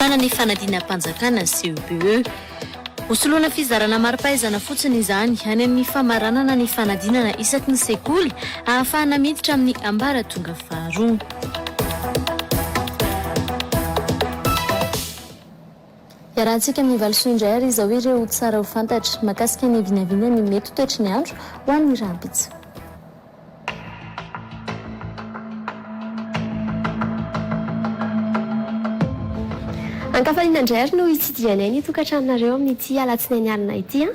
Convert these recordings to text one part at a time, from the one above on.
fitondrana ny fanadinam-panjakana CEPE. Hosolona fizarana mari-pahaizana fotsiny izany any amin'ny famaranana ny fanadinana isaky ny sekoly ahafahana miditra amin'ny ambaratonga faharoa. Iarahantsika amin'ny valisoa indray ary izao ireo tsara ho fantatra mahakasika ny vinavina ny mety toetry ny andro ho an'ny rampitsa. Ankafarina indray no hitsidianay ny tokantranonareo amin'ity alatsinainy alina ity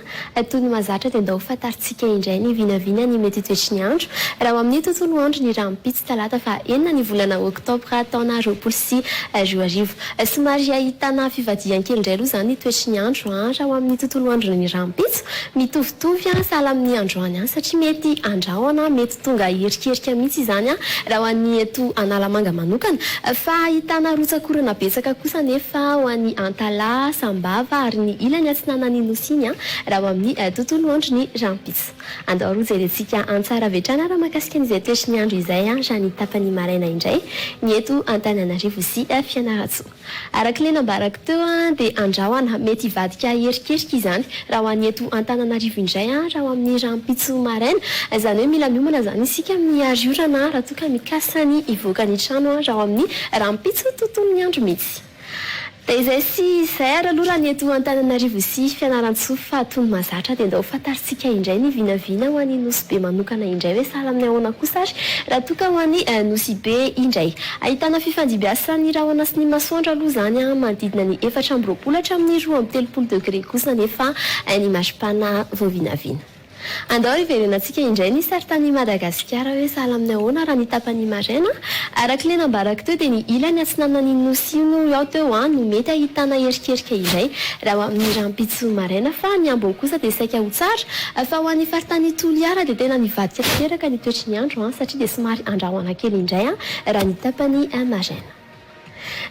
toy ny mahazatra dia ndao fantaritsika indray ny vinavina ny mety toetry ny andro raha amin'ny tontolo andro ny rampitsy talata fa enina ny volana oktobra taona 2024. Somary ahitana fivadihan-kely indray aloha izany ny toetry ny andro raha amin'ny tontolo andro ny rampitsy mitovitovy sahala amin'ny androany any satria mety andrahoana mety tonga herikerika mihitsy izany raha ny eto Analamanga manokana fa ahitana rotsakorana betsaka kosa nefa ho an'ny Antala, Sambava ary ny ilany atsinana ny Nosiny raha amin'ny tontolo andro ny rampitsy. Andao roa jerentsika antsara vetrana raha mahakasika an'izay toetry ny andro izay raha ny tapany maraina indray ny eto Antananarivo sy Fianaratsoa. Araka ilay nambarako teo dia andrahoana mety hivadika herikerika izany raha ho an'ny eto Antananarivo indray raha amin'ny rampitsy maraina izany hoe mila miomana zany isika amin'ny ariorana raha toka mikasa ny hivoaka ny trano raha amin'ny rampitsy tontolo ny andro mihitsy. Dia izay sy izay ary aloha raha ny eto Antananarivo sy Fianaratsoa fa toy ny mahazatra dia ndao fantaritsika indray ny vinavina ho an'ny nosy be manokana indray hoe sahala amin'ny ahoana kosa ary raha toka ho an'ny nosy be indray. Ahitana fifandibiasa ny rahona sy ny masoandro aloha izany manodidina ny 420 hatramin'ny 230 degré kosa nefa ny maripana vao vinavina. Andao iverenantsika indray ny saritany Madagasikara hoe sahala amin'ny ahoana raha ny tapany maraina araka ilay nambarako teo dia ny ilany atsinana ny Nosy no ao teo no mety ahitana herikerika indray raha amin'ny rampitsy maraina fa ny ambony kosa dia saika ho tsara fa ho an'ny faritany Toliara dia tena mivadika tanteraka ny toetry ny andro satria dia somary andrahoana kely indray raha ny tapany maraina.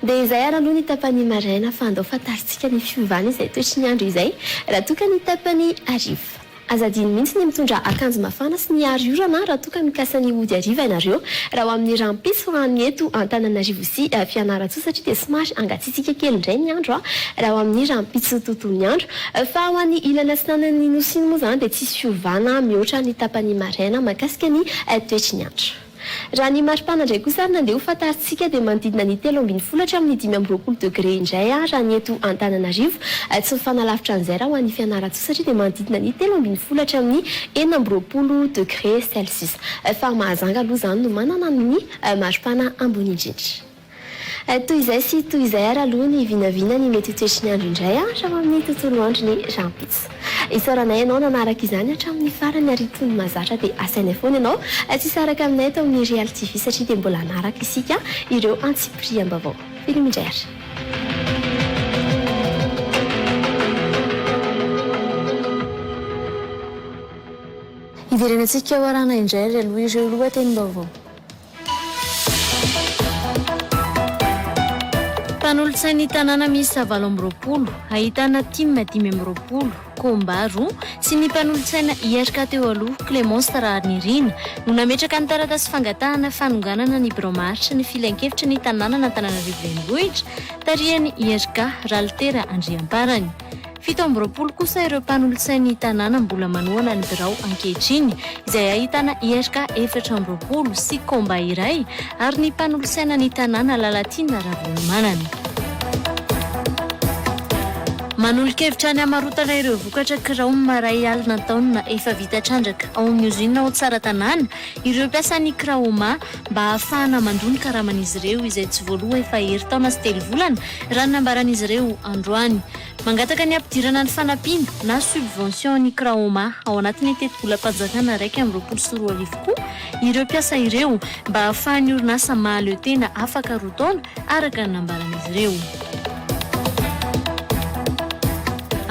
Dia izay ary aloha ny tapany maraina fa andao fantaritsika ny fiovana izay toetry ny andro izay raha toka ny tapany ariva. Azadiny mihitsy ny mitondra akanjo mafana sy ny ariorana raha toka mikasa ny ody ariva ianareo raha ho amin'ny rampitsy fa ny eto Antananarivo sy Fianaratsoa satria dia somary angatsitsika kely indray ny andro raha ho amin'ny rampitsy tontolo ny andro fa ho an'ny ilany atsinanan'ny Nosiny moa izany dia tsisy fiovana mihoatra ny tapany maraina mahakasika ny toetry ny andro. Raha ny maripana indray kosa ary nandeha ho fantaritsika dia manodidina ny 13 hatramin'ny 15 degré indray raha ny eto Antananarivo tsy mifanalavitra an'izay raha ho an'ny Fianaratsoa satria dia manodidina ny 13 hatramin'ny 19 degré Celsius fa mahazanga aloha izany no manana ny maripana ambony indrindra. Toy izay sy toy izay ary aloha ny vinavina ny mety toetry ny andro indray raha amin'ny tontolo andro ny rampitsy. Isaoranay ianao nanaraka izany hatramin'ny farany ary toy ny mahazatra dia asainay foana ianao tsy saraka aminay tao amin'ny Real TV satria dia mbola anaraka isika ireo antsipriam-baovao. Filim indray ary. Iverenantsika ho arahana indray ary aloha ireo lohatenim-baovao. Mpanolotsain'ny tanàna misy 720 ahitana team 520 Kombaro sy ny mpanolotsaina iarika teo aloha Clémence Tararnirina no nametraka ny taratasy fangatahana fanonganana ny bromaritra ny filan-kevitra ny tanàna n'Antananarivo renivohitra tarihany iarika Ralitera Andriamparany. 720 kosa ireo mpanolotsain'ny tanàna mbola manohana ny birao ankehitriny izay ahitana iarika 420 sy komba iray ary ny mpanolotsaina ny tanàna Lalatina Ravolomanana. Manolo-kevitra ny amarotana ireo vokatra kirao maray alina taona efa vita trandraka ao amin'ny usine ao tsara tanàna ireo mpiasan'ny Kraoma mba ahafahana mandony karaman'izy ireo izay tsy voaloha efa hery taona sy 3 volana raha nambaran'izy ireo androany. Mangataka ny ampidirana ny fanampiana na subvention ny Kraoma ao anatin'ny tetebolam-panjakana 1.24 koa ireo mpiasa ireo mba ahafahan'ny orinasa mahaleo tena afaka roa taona araka ny nambaran'izy ireo.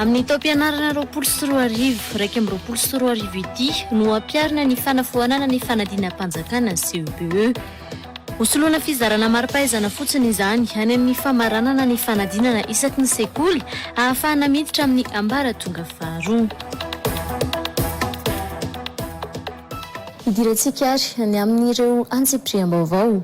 Amin'ny taom-pianarana 2024 1.24 ity no ampiarina ny fanafoanana ny fanadinam-panjakana CEPE. Hosolona fizarana mari-pahaizana fotsiny izany any amin'ny famaranana ny fanadinana isaky ny sekoly ahafahana miditra amin'ny ambaratonga faharoa. Idirantsika ary ny amin'ireo antsipriam-baovao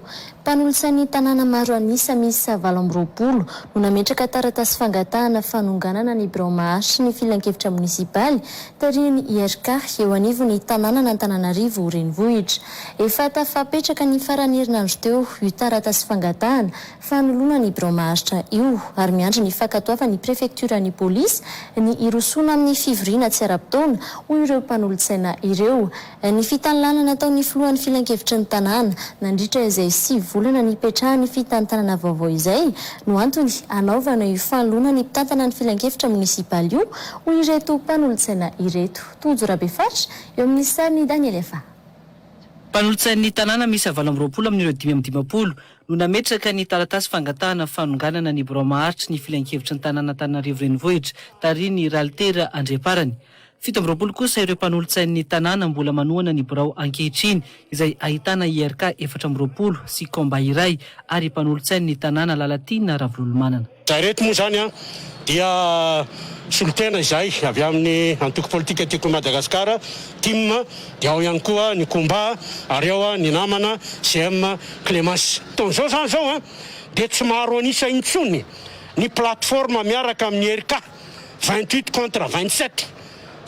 Mpanolotsain'ny tanàna maro anisa misy 720 no nametraka taratasy fangatahana fanonganana ny birao maharitra ny filan-kevitra munisipaly tariny IRK eo anivon'ny tanàna n'Antananarivo renivohitra. Efa tafapetraka ny farany herinandro teo io taratasy fangatahana fanoloana ny birao maharitra io ary miandry ny fankatoavan'ny prefekturan'ny polisy ny irosona amin'ny fivoriana tsy ara-potoana ho ireo mpanolotsaina ireo. Ny fitanilana nataon'ny filohan'ny filan-kevitra ny tanàna nandritra izay 5 volana ny petrahany fitantanana vaovao izay no antony anaovana io fanoloana ny mpitantana ny filan-kevitra munisipaly io ho ireto mpanolotsaina ireto. Tojo Rabefatra eo amin'ny sariny Daniel Efa. Mpanolotsain'ny tanàna misy 720 amin'ireo 520 no nametraka ny taratasy fangatahana fanonganana ny birao maharitra ny filan-kevitra ny tanàna Antananarivo renivohitra tariny Ralitera Andriaparany. 720 kosa ireo mpanolotsain'ny tanàna mbola manohana ny birao ankehitriny izay ahitana IRK 420 sy komba iray ary mpanolotsain'ny tanàna Lalatina Ravololomanana. Zareto moa zany dia solotena izay avy amin'ny antoko politika teko Madagasikara team dia ao ihany koa ny komba ary ao ny namana CM Clémence. Tonzao zany zao dia tsy maro anisa intsony ny plateforme miaraka amin'ny IRK 28 contre 27.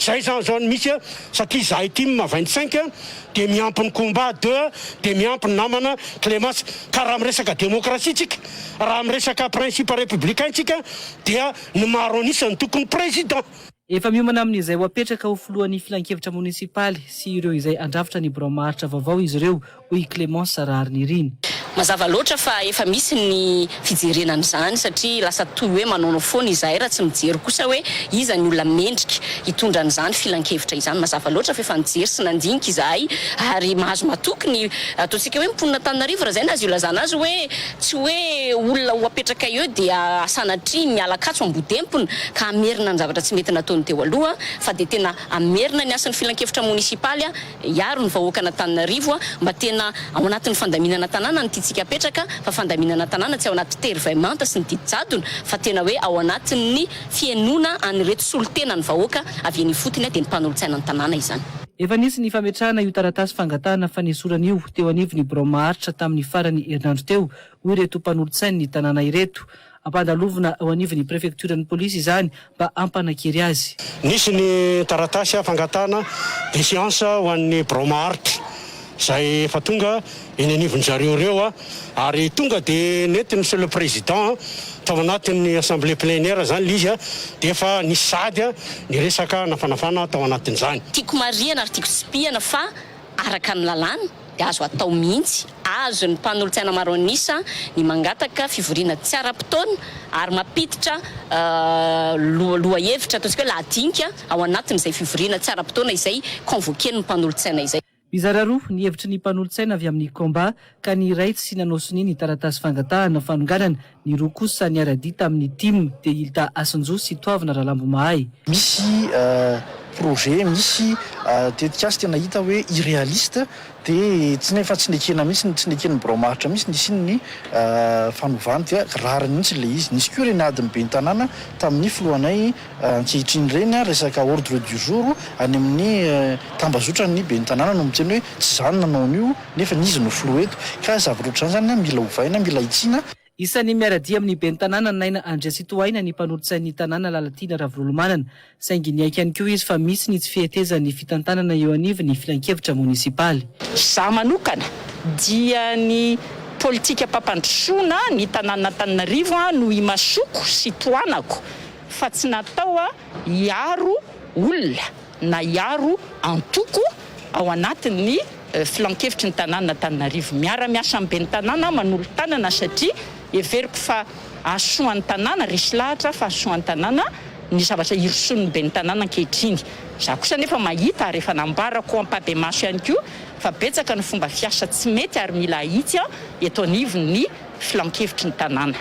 Zay zany zao misy satria zahay team 25 dia miampy ny combat 2 dia miampy ny namana Clémence ka raha miresaka demokrasia tsika raha miresaka principe républicain tsika dia ny maro anisa ny tokony président. Efa miomana amin'izay ho apetraka ho filohan'ny filan-kevitra munisipaly sy ireo izay andrafitra ny birao maharitra vaovao izy ireo hoy Clémence Rariniriny. Mazava loatra fa efa misy ny fijerenana izany satria lasa toy hoe manao foana izahay raha tsy mijery kosa hoe iza ny olona mendrika hitondra an'izany filan-kevitra izany. Mazava loatra fa efa nijery sy nandinika izahay ary mahazo matoky ny ataontsika hoe mponina Antananarivo raha zay na azy io lazana azy hoe tsy hoe olona ho apetraka eo dia sanatria miala katso ambodempony ka amerina ny zavatra tsy mety nataony teo aloha fa dia tena amerina ny asan'ny filan-kevitra munisipaly iaro ny vahoaka Antananarivo mba tena ao anatin'ny fandaminana tanàna tsika petraka fa fandaminana tanàna tsy ao anaty tervaimanta sy ny didijadona fa tena hoe ao anatin'ny fienona anireto solotena ny vahoaka avy ny fotony dia ny mpanolotsaina ny tanàna izany. Efa nisy ny fametrahana io taratasy fangatahana fanesorana io teo anivon'ny birao maharitra tamin'ny farany herinandro teo ho ireto mpanolotsain'ny tanàna ireto. Ampandalovina ao anivon'ny prefekturan'ny polisy izany mba ampanakery azy. Nisy ny taratasy fangatahana déchéance ho an'ny birao maharitra zay efa tonga eny anivony zareo reo ary tonga dia nety monsieur le président tao anatin'ny assemblée plénière zany izy dia efa nisady ny resaka nafanafana tao anatin'izany. Tiako marihana ary tiako sipihana fa araka ny lalàna dia azo atao mihitsy azo ny mpanolotsaina maro anisa ny mangataka fivoriana tsy ara-potoana ary mampiditra lohahevitra ataontsika hoe lahadinika ao anatin'izay fivoriana tsy ara-potoana izay convoqué ny mpanolotsaina izay. Mizara roa ny hevitry ny mpanolotsaina avy amin'ny komba ka ny iray tsy nanosony ny taratasy fangatahana fanonganana ny roa kosa ny aradita amin'ny team dia hita Asanjo sy toavina Rahalambo Mahay. Misy projet misy tetikasy tena hita hoe irréaliste dia tsy nefa tsinekena mihitsy ny tsinekena birao maharitra mihitsy nisy ny fanovany dia rary mihitsy le izy. Nisy koa reny adiny be ny tanàna tamin'ny filohanay ankehitriny reny resaka ordre du jour any amin'ny tambazotra ny be ny tanàna no miteny hoe tsy zany nanao an'io nefa n'izy no filoha eto ka zava-roatra zany zany mila hovaina mila hitsina. Isan'ny miaradia amin'ny ben'ny tanàna naina Andriasy Toaina ny mpanolotsain'ny tanàna Lalatina Ravololomanana saingy ny aiky ihany koa izy fa misy ny tsy fihetezan'ny fitantanana eo anivon'ny filan-kevitra munisipaly. Za manokana dia ny politika pampandrosoana ny tanàna Antananarivo no imasoko sy toanako fa tsy natao iaro olona na iaro antoko ao anatin'ny filan-kevitry ny tanàna Antananarivo. Miara-miasa amin'ny ben'ny tanàna manolo tanana satria everiko fa asoan'ny tanàna resy lahatra fa asoan'ny tanàna ny zavatra iroson'ny ben'ny tanàna ankehitriny. Za kosa nefa mahita ary efa nambarako ampabe maso ihany koa fa betsaka ny fomba fiasa tsy mety ary mila hitsy eto anivon'ny filan-kevitry ny tanàna.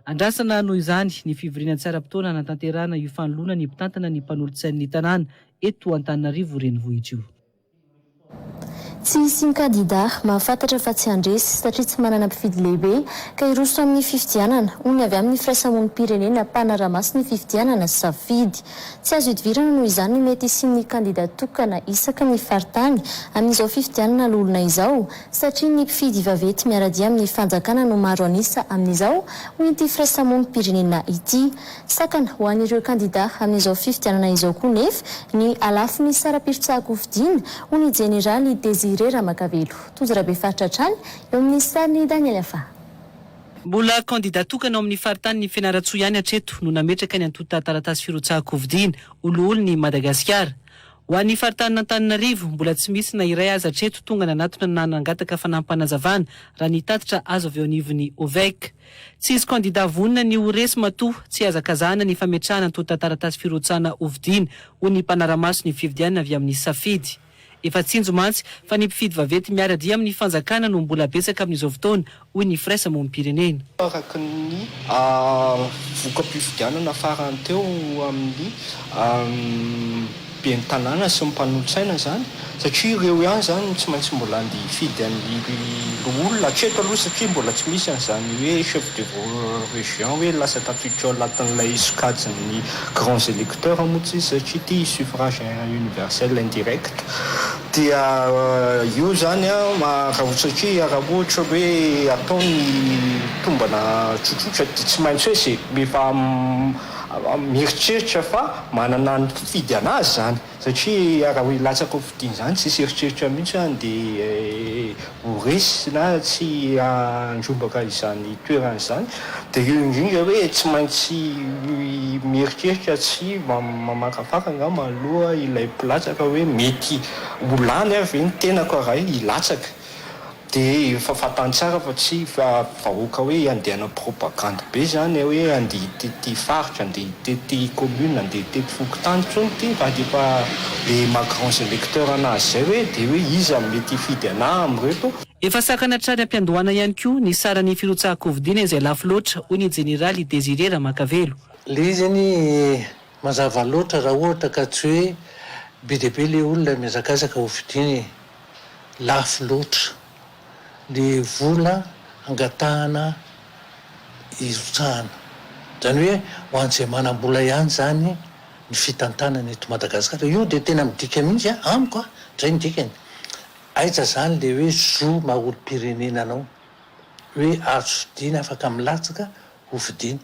Andrasana noho izany ny fivoriana tsy ara-potoana natanterahana io fanoloana ny mpitantana ny mpanolotsain'ny tanàna eto Antananarivo renivohitra io. Tsy hisy kandida mahafantatra fa tsy handresy satria tsy manana mpifidy lehibe ka iroso amin'ny fifidianana hoy avy amin'ny firaisamonim-pirenena mpanara-maso ny fifidianana sy safidy. Tsy azo hidivirana noho izany mety isian'ny kandida tokana isaka ny faritany amin'izao fifidianana lolona izao satria ny mpifidy vavety miaradia amin'ny fanjakana no maro anisa amin'izao hoy ity firaisamonim-pirenena ity. Sakana ho an'ireo kandida amin'izao fifidianana izao koa nefa ny alafo ny sara-pirotsahako fidiana hoy ny jeneraly Désiré Makavelo. Tozarabe faritra trany eo amin'ny sariny Daniel Afa. Mbola kandida tokana amin'ny faritany ny Fianaratsoa ihany hatreto no nametraka ny antota taratasy firotsahako fidiana oloholon'ny Madagasikara. Ho an'ny faritany Antananarivo mbola tsy misy na iray aza hatreto tonga nanatona na nangataka fanampanazavana raha ny tatitra azo avy eo anivon'ny OVEC. Tsy misy kandida vonina ny Oresy matoa tsy azakazana ny fametrahana antota taratasy firotsahana ovidiana ho ny mpanaramaso ny fifidianana avy amin'ny safidy. Efa tsinjo mantsy fa ny mpifidy vavety miaradia amin'ny fanjakana no mbola betsaka amin'izao fotoana hoy ny firaisamonim-pirenena. Araka ny voka-pifidianana farany teo amin'ny ben'ny tanàna sy ny mpanolotsaina zany satria ireo ihany zany tsy maintsy mbola andy fidy an'ny olona hatreto aloha satria mbola tsy misy an'izany hoe chef de région hoe lasa tafiditra latin'ilay sokajin'ny grands électeurs moa satria ty suffrage universel indirect dia io zany raha satria raha ohatra hoe ataony tombana tsotsotra dia tsy maintsy hoe zay efa mieritreritra fa manana ny fidy anazy zany satria raha hoe latsaka fidiana zany tsy eritreritra mihitsy dia Oresy na tsy andrombaka izany toerana izany dia io indrindra hoe tsy maintsy mieritreritra tsy mamakafaka angamba aloha ilay mpilatsaka hoe mety olany avy ny tenako raha ilatsaka dia efa fantany tsara fa tsy vahoaka hoe andehana propagande be zany hoe andeha tety faritra andeha tety commune andeha tety fokotany tsony ty fa defa le ma-grands électeurs anazy zay hoe dia hoe iza mety fidy ana amreto. Efa sakana trany ampiandohana ihany koa ny saran'ny firotsahako fidiana izay lafo loatra hoy ny jeneraly Désiré Makavelo. Le izy any mazava loatra raha ohatra ka tsy hoe be dia be le olona mihazakazaka ho fidiany lafo loatra le vola angatahana irotsahana zany hoe ho an'izay manam-bola ihany zany ny fitantanana eto Madagasikara io dia tena midika mihitsy amiko zay ny dikany aiza zany le hoe zo maha-olo-pirenena anao hoe azo fidiana afaka milatsaka ho fidiana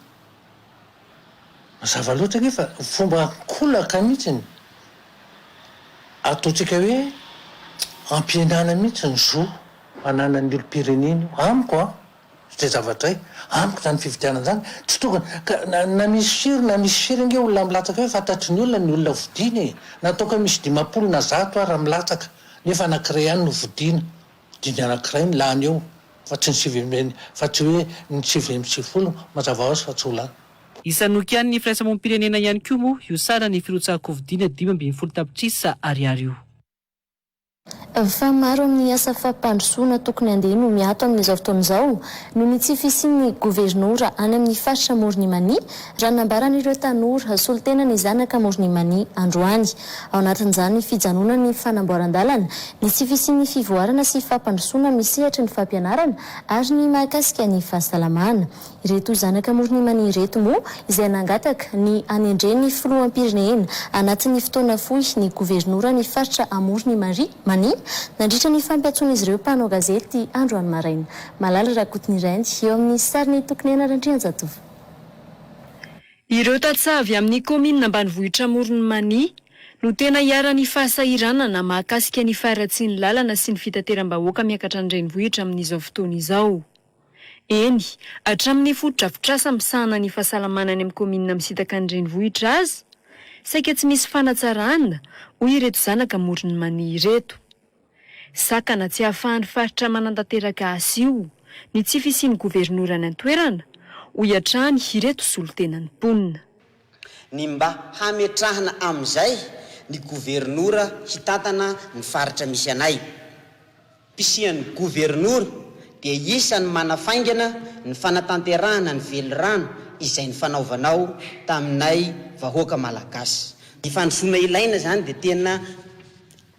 mazava loatra nefa fomba kolaka mihitsy ataontsika hoe ampihenana mihitsy ny zo manana ny olo-pirenena amiko zay zavatra amiko zany fifidianana zany tsy tokony na misy firy nge olona milatsaka hoe fantatry ny olona vidiana nataoka misy 50 na 100 raha milatsaka nefa anankiray ihany no vidiana diny anankiray ny lany eo fa tsy hoe ny 70 mazava ho azy fa tsy olana. Isanoky ihany ny firaisamonim-pirenena ihany koa moa io sara ny firotsahako fidiana 5 tapitrisa ariary io. Fa maro amin'ny asa fampandrosoana tokony andeha no miato amin'izao fotoana izao no ny tsy fisian'ny gouvernoura any amin'ny faritra Morony Mania raha nambaran'ireo tanora solitena ny zanaka Morony Mania androany. Ao anatin'izany fijanona ny fanamboaran-dalana, ny tsy fisian'ny fivoarana sy fampandrosoana misehatra ny fampianarana ary ny mahakasika ny fahasalamana. Ireto zanaka Morony Mania ireto moa izay nangataka ny anendren'ny filoham-pirenena anatin'ny fotoana fohy ny gouvernoura ny faritra Morony Mania nandritra ny fampiatsoana izy ireo mpanao gazety androany maraina. Malala Rakotiny Rendy eo amin'ny sariny tokony anarandrianjatovo. Ireo tatsavy amin'ny komina ambanivohitra Morony Mania no tena hiara-ny fahasahiranana mahakasika ny faharatsiany lalana sy ny fitateram-bahoaka miakatra ny renivohitra amin'izao fotoana izao. Eny, hatramin'ny fototra-fotrasa misahana ny fahasalamana any amin'ny komina misitaka ny renivohitra azy, saika tsy misy fanatsarana hoy ireto zanaka Morony Mania ireto. Sakana tsy hahafahan'ny faritra manantanteraka azy io ny tsy fisian'ny gouvernoura ny antoerana hoy hatrany ireto solitenany mponina. Ny mba hametrahana amin'izay ny gouvernoura hitatana ny faritra misy anay. Pisian'ny gouvernoura dia isan'ny manafaingana ny fanatanterahana ny velirano izay ny fanaovanao taminay vahoaka malagasy. Ny fandrosoana ilaina zany dia tena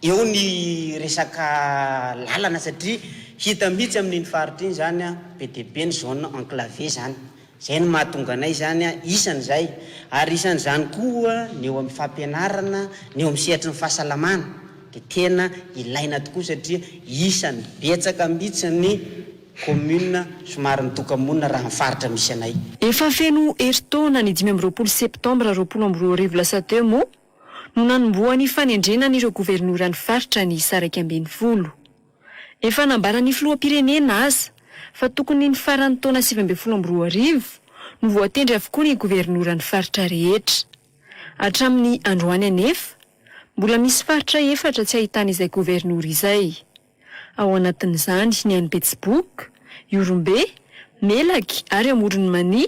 eo ny resaka lalana satria hita mihitsy amin'iny faritra iny zany a be dia be ny zone enclavé zany. Zay no mahatonga anay zany a isan'izay, ary isan'izany koa ny eo amin'ny fampianarana, ny eo amin'ny sehatry ny fahasalamana dia tena ilaina tokoa satria isan'ny betsaka mihitsy ny commune somary nitokamonina raha ny faritra misy anay. Efa feno eritaona ny 20 septambra 2022 lasa teo moa no nanomboan'ny fanendrena n'ireo governoran'ny faritra ny saraiky ambin'ny folo. Efa nambaran'ny filoham-pirenena aza fa tokony ny faran'ny taona 2022 no voatendry avokoa ny governoran'ny faritra rehetra. Hatramin'ny androany anefa, mbola misy faritra efatra tsy ahitana izay governora izay. Ao anatin'izany ny any Betsbook, Yorombe, Melaky ary Amorony Mania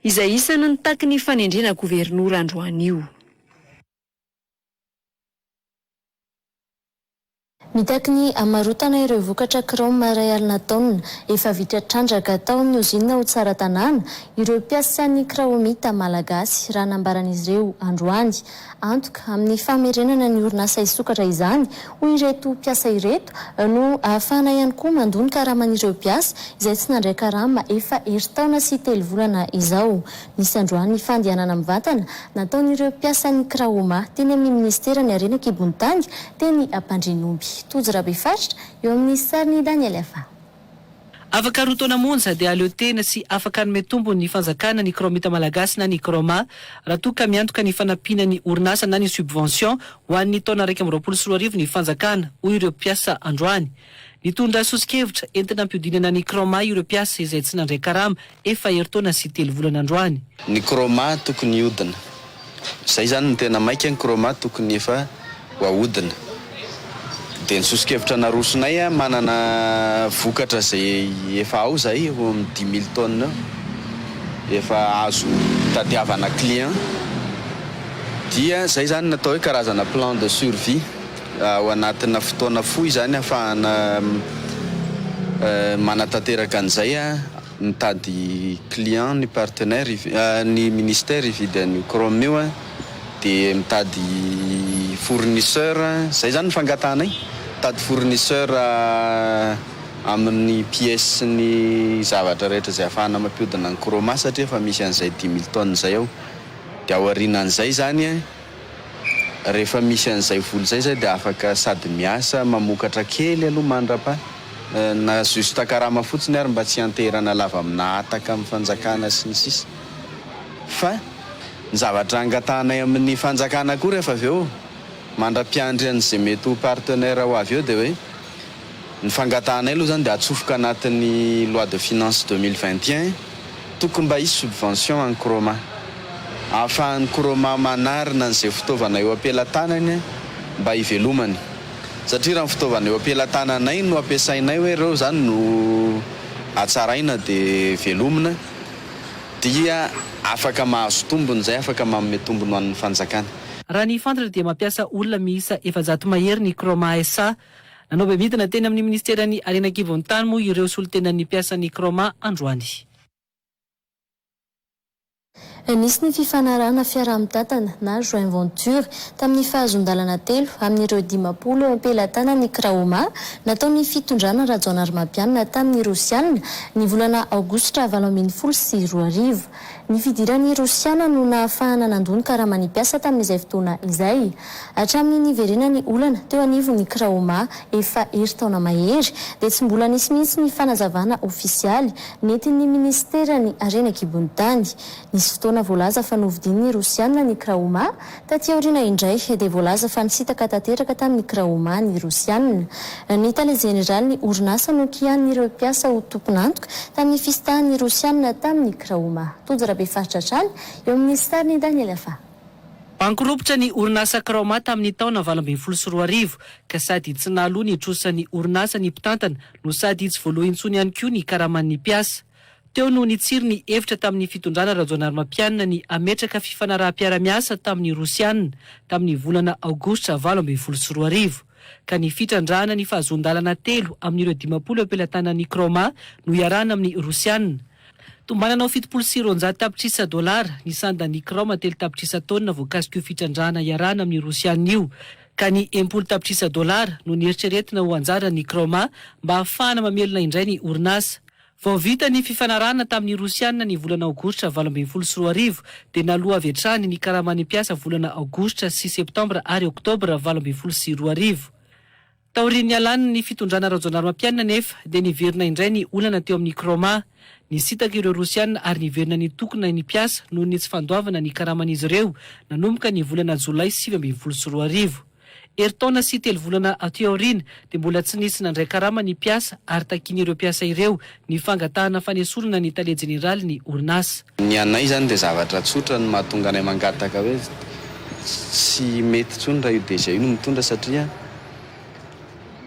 izay isana nitaky ny fanendrena governora androany io. Mitaky ny amarotana ireo vokatra Chrome maray alina taonina efa vitra trandraka tao amin'ny ozinina ho tsara tanàna ireo mpiasan'ny Chromita malagasy raha nambaran'izy ireo androany. Antoka amin'ny famerenana ny orinasa isokatra izany ho ireto mpiasa ireto no ahafahana ihany koa mandony karaman'ireo mpiasa izay tsy nandray karama efa herintaona sy 3 volana izao. Nisy androany fandehanana mivantana nataon'ireo mpiasan'ny Chroma teny amin'ny ministerany Arena Kibonitany teny Ampandrinomby. Tozrabe faritra eo amin'ny sariny Daniel Afa. Afaka roa taona monja dia aleo tena sy afaka hanome tombony ny fanjakana ny Chromita malagasy na ny Chroma raha toa ka miantoka ny fanampiana ny orinasa na ny subvention ho an'ny taona 2024 ny fanjakana hoy ireo mpiasa androany. Nitondra sosikevitra entina ampiodinana ny Chroma ireo mpiasa izay tsy nandray karama efa herintaona sy 3 volana androany. Ny Chroma tokony hodina. Izay zany ny tena maika ny Chroma tokony efa hoahodina. Dia ny sosikevitra narosonay manana vokatra zay efa ao zay eo amin'ny 10 000 tonnes efa azo tadiavana client. Dia zay zany natao hoe karazana plan de survie ao anatina fotoana fohy zany ahafahana manatanteraka an'izay mitady client ny partenaire ny ministère ividy an'io Chrome io dia mitady fournisseur. Zay zany ny fangatanay mitady fournisseur amin'ny pièce ny zavatra rehetra izay ahafahana mampiodina ny Chroma satria efa misy an'izay 10 000 tonnes zay ao. Dia ao aorianan'izay zany rehefa misy an'izay vola zay dia afaka sady miasa mamokatra kely aloha mandrapa na justa karama fotsiny ary mba tsy hanterana lava amina ataka amin'ny fanjakana sy ny sisa. Fa ny zavatra angatanay amin'ny fanjakana koa rehefa avy eo mandra-piandry an'izay mety ho partenaire ho avy eo dia hoe ny fangatanay aloha zany dia atsofoka anatin'ny loi de finance 2021 tokony mba hisy subvention amin'ny Chroma ahafahan'ny Chroma manarina n'izay fitaovana eo ampelantanany mba hivelomany. Satria raha ny fitaovana eo ampelantananay no ampiasainay hoe ireo zany no atsaraina dia velomina dia afaka mahazo tombony zay, afaka manome tombony ho an'ny fanjakana. Raha ny fantatra dia mampiasa olona miisa 700 mahery ny Chroma SA. Nanao be midina teny amin'ny ministerany Arena Kibonitany moa ireo solotenan'ny mpiasan'ny Chroma androany. Nisy ny fifanarahana fiara-mitatana na joint venture tamin'ny fahazondalana 3 amin'ireo 50 ampelantanana ny Chroma nataon'ny fitondrana Rajoana Armapianina tamin'ny Rosiana ny volana Aogositra 2022. Ny fidiran'ny Rosiana no nahafahana nandony karaman'ny mpiasa tamin'izay fotoana izay. Hatramin'ny niverenany olana teo anivon'ny Chroma efa herintaona mahery dia tsy mbola nisy mihitsy ny fanazavana ofisialy nentin'ny ministerany Arena Kibonitany. Nisy fotoana voalaza fa novidin'ny Rosiana ny Chroma taty aoriana indray dia voalaza fa nisitaka tanteraka tamin'ny Chroma ny Rosiana. Ny tale jeneraly ny orinasa no kian'ireo mpiasa ho tompon'antoka tamin'ny fistahan'ny Rosiana tamin'ny Chroma. Tozrabe faritra trany eo amin'ny sariny Daniel Afa. Ankoropitra ny orinasa Chroma tamin'ny taona 2022 ka sady tsy nahaloa ny itrosan'ny orinasa ny mpitantana no sady tsy voalohintsony ihany koa ny karaman'ny mpiasa. Teo no nitsiry ny hevitra tamin'ny fitondrana Rajoana Armapianina ny ametraka fifanaraha-piara-miasa tamin'ny Rosiana tamin'ny volana Aogositra 2022 ka ny fitrandrana ny fahazondalana 3 amin'ireo 50 ampelantanan'ny Chroma no iarana amin'ny Rosiana. Tombananao 700 tapitrisa $, ny sandan'ny Chroma 3 tapitrisa tonnes voakasika io fitrandrana iarana amin'ny Rosiana io. ka ny $10 tapitrisa no nieritreretina ho anjara ny Kroma mba ahafahana mamelona indray ny orinasa. Vao vita ny fifanarahana tamin'ny Rosianina ny volana Aogositra 2024 dia naloa avy hatrany ny karamany mpiasa volana Aogositra sy Septambra ary Oktobra 2022. Taorian'ny alana ny fitondrana rajonaromampianina nefa dia niverina indray ny olana teo amin'ny Kroma. Nisitaka ireo Rosianina ary niverina ny tokona ny mpiasa noho ny tsy fandoavana ny karaman'izy ireo nanomboka ny volana Jolay 2022. Ertaona sy 3 volana aty aoriana dia mbola tsy nisy nandray karama ny mpiasa ary takian'ireo mpiasa ireo ny fangatahana fanesorana ny tale jeneraly ny orinasa. Ny anay zany dia zavatra tsotra no mahatonga anay mangataka hoe tsy mety tsony raha io deja io no mitondra satria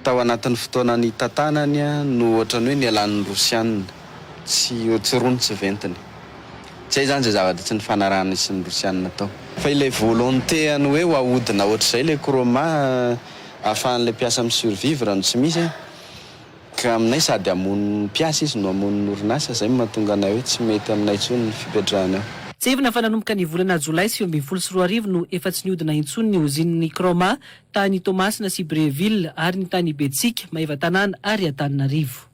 tao anatin'ny fotoana ny tantanany no ohatrany hoe ny alan'ny Rosianina tsy rony tsy ventiny. Tsy hay zany zay zavatra tsy ny fanarahana sy ny Rosianina tao. Fa ilay volonté any hoe ho ahodina ohatr'izay ilay Kroma ahafahan'ilay mpiasa amin'ny survivre no tsy misy ka aminay sady hamono mpiasa izy no hamono orinasa zay mahatonga anay hoe tsy mety aminay tsony ny fipetrahana. Tsevina fa nanomboka ny volana Jolay 2022 no efa tsy niodina intsony ny ozin'ny Kroma tany Tomasina sy Breville ary ny tany Betsika, Maivatanana ary Antananarivo.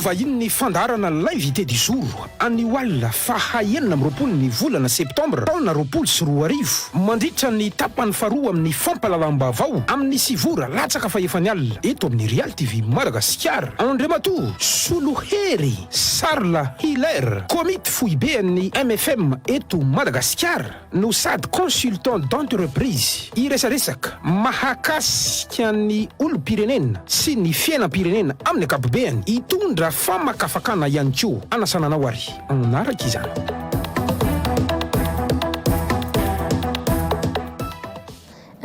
Vahiny ny fandarana l'invité du jour anio alina fahaenina amin'ny 20 ny volana Septambra taona 2022 mandritra ny tapany faharoa amin'ny fampalalam-baovao amin'ny sivora latsaka fa efany alina eto amin'ny Real TV Madagasikara. Andriamatoa Solohery Sarla Hilaire komity foibean'ny MFM eto Madagasikara no sady consultant d'entreprise iresaresaka mahakasika ny olom-pirenena sy ny fiainam-pirenena amin'ny ankapobeny itondra famakafakana ihany koa anasananao ary anaraka izany.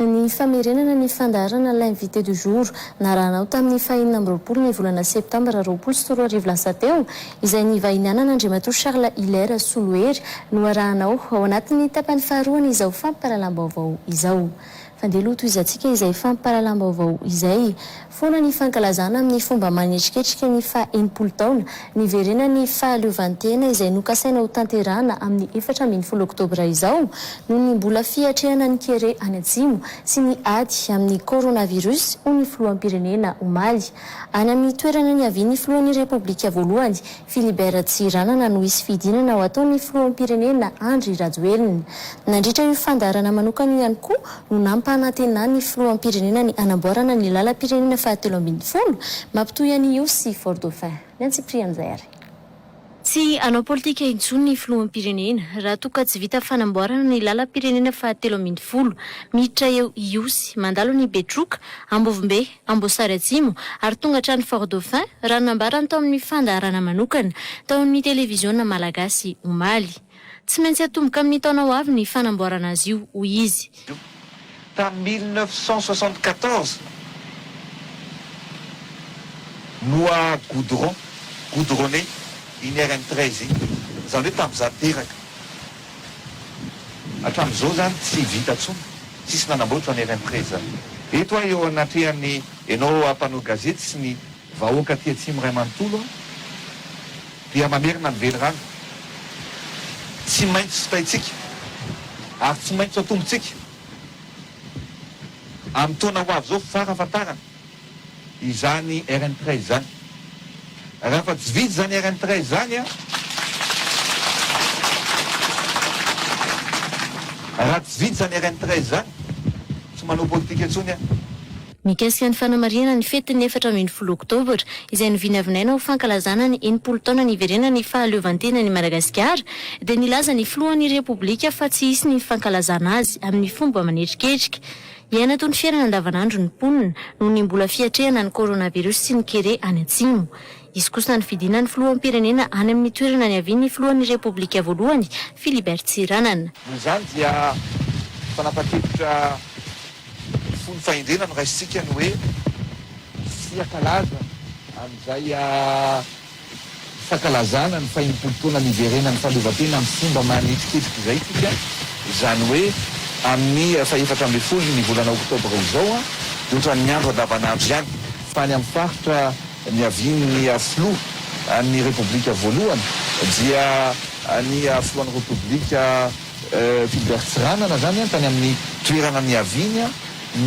Ny famerenana ny fandarana l'invité du jour naranao tamin'ny 20 ny volana Septambra 2022 lasa teo izay nivahinianana Andriamatoa Charles Hilaire Solohery no arahanao ao anatin'ny tapany faharoa izao fampahalalam-baovao izao. Fandeloha toizantsika izay fampahalalam-baovao izay fona ny fankalazana amin'ny fomba manetriketrika ny faha-80 taona niverena ny fahaleovantena izay nokasaina ho tanterahana amin'ny 14 Oktobra izao no ny mbola fiatrehana ny kere any atsimo sy ny ady amin'ny coronavirus ho ny filoham-pirenena omaly. Any amin'ny toerana ny avian'ny filohan'ny Repoblika voalohany Philibert Tsiranana no isy fidinana ao ataon'ny filoham-pirenena Andry Rajoelina. Nandritra io fandarana manokana ihany koa no nampanatenana ny filoham-pirenena ny anamboarana ny lalam-pirenena fahatelo ambin'ny folo mampitohy an'io sy Fort Dauphin. Ny Antsiprian Zary. Tsy anao politika intsony ny filoham-pirenena raha toka tsy vita fanamboarana ny lalam-pirenena fahatelo ambin'ny folo miditra eo Iosy mandalo ny Betroka, Ambovombe, Ambosary Atsimo ary tonga hatrany Fort Dauphin raha nambarana tao amin'ny fandarana manokana tao amin'ny televiziona malagasy omaly. Tsy maintsy atomboka amin'ny taona ho avy ny fanamboarana azy io ho izy. Tamin'ny 1974 noa goudronné iny RN13 zany hoe tamin'izany teraka hatramin'izao zany tsy vita tsony tsisy nanamboatra ny RN13 zany. Eto eo anatrehany ianao ampanao gazety sy ny vahoaka aty atsimo ray manontolo dia mamerina ny velorano tsy maintsy sotaitsika ary tsy maintsy atombotsika amin'ny taona ho avy zao farafatarana izany RN13 zany. Raha fa tsy vitsy zany RN13 zany raha tsy vitsy zany RN13 zany tsy manao politika intsony Mikasika ny fanamarihana ny fetin'ny 14 Oktobra izay novinavinaina ho fankalazana ny 80 taona niverena ny fahaleovantena ny Madagasikara dia nilaza ny filohan'ny Repoblika fa tsy hisy ny fankalazana azy amin'ny fomba manetriketrika. Iaina toy ny fiainana andavanandro ny mponina noho ny mbola fiatrehana ny coronavirus sy ny kere any atsimo. Izy kosa ny fidina ny filoham-pirenena any amin'ny toerana ny avian'ny filohan'ny Repoblika voalohany Philibert Tsiranana. Izany dia fanapahan-kevitra fony fahendrena no raisitsika ny hoe fiakalaza amin'izay fankalazana ny faha-80 taona niverena ny fahaleovantena amin'ny fomba manetriketrika izay tsika izany hoe amin'ny faha-14 ny volana Oktobra izao dia ohatran'ny andro andavanandro ihany fa any amin'ny faritra ny avian'ny filoha ny repoblika voalohany dia ny filohan'ny repoblika Philbert Tsiranana zany tany amin'ny toerana ny Avinya